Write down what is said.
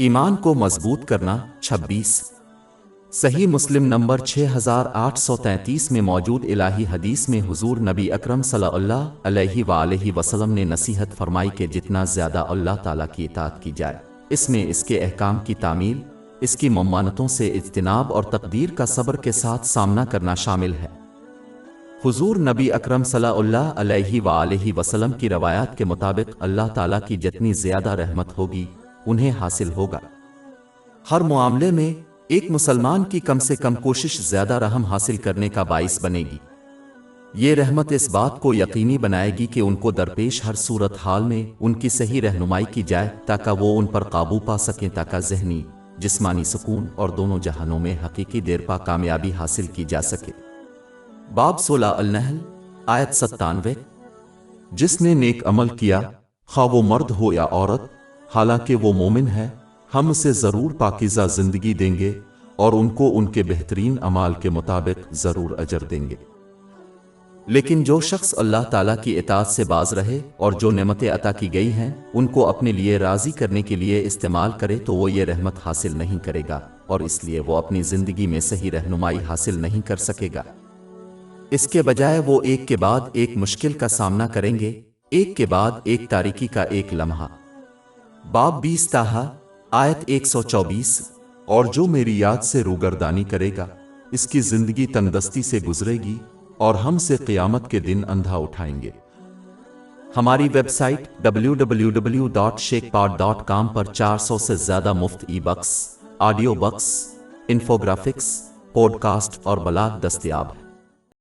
ایمان کو مضبوط کرنا 26 صحیح مسلم نمبر 6833 میں موجود الہی حدیث میں حضور نبی اکرم صلی اللہ علیہ وآلہ وسلم نے نصیحت فرمائی کہ جتنا زیادہ اللہ تعالیٰ کی اطاعت کی جائے اس میں اس کے احکام کی تعمیل، اس کی ممانعتوں سے اجتناب اور تقدیر کا صبر کے ساتھ سامنا کرنا شامل ہے۔ حضور نبی اکرم صلی اللہ علیہ وآلہ وسلم کی روایات کے مطابق اللہ تعالیٰ کی جتنی زیادہ رحمت ہوگی انہیں حاصل ہوگا۔ ہر معاملے میں ایک مسلمان کی کم سے کم کوشش زیادہ رحم حاصل کرنے کا باعث بنے گی۔ یہ رحمت اس بات کو یقینی بنائے گی کہ ان کو درپیش ہر صورت حال میں ان کی صحیح رہنمائی کی جائے تاکہ وہ ان پر قابو پا سکیں، تاکہ ذہنی جسمانی سکون اور دونوں جہانوں میں حقیقی دیرپا کامیابی حاصل کی جا سکے۔ باب 16 النحل آیت 97 جس نے نیک عمل کیا خواہ وہ مرد ہو یا عورت حالانکہ وہ مومن ہے ہم اسے ضرور پاکیزہ زندگی دیں گے اور ان کو ان کے بہترین اعمال کے مطابق ضرور اجر دیں گے۔ لیکن جو شخص اللہ تعالیٰ کی اطاعت سے باز رہے اور جو نعمتیں عطا کی گئی ہیں ان کو اپنے لیے راضی کرنے کے لیے استعمال کرے تو وہ یہ رحمت حاصل نہیں کرے گا اور اس لیے وہ اپنی زندگی میں صحیح رہنمائی حاصل نہیں کر سکے گا۔ اس کے بجائے وہ ایک کے بعد ایک مشکل کا سامنا کریں گے، ایک کے بعد ایک تاریکی کا ایک لمحہ۔ باب 20 طٰ آیت 124 اور جو میری یاد سے روگردانی کرے گا اس کی زندگی تندرستی سے گزرے گی اور ہم سے قیامت کے دن اندھا اٹھائیں گے۔ ہماری ویب سائٹ www.sheikhpod.com پر 400 سے زیادہ مفت e books, audio books, infographics, podcast اور بلاگ دستیاب ہے۔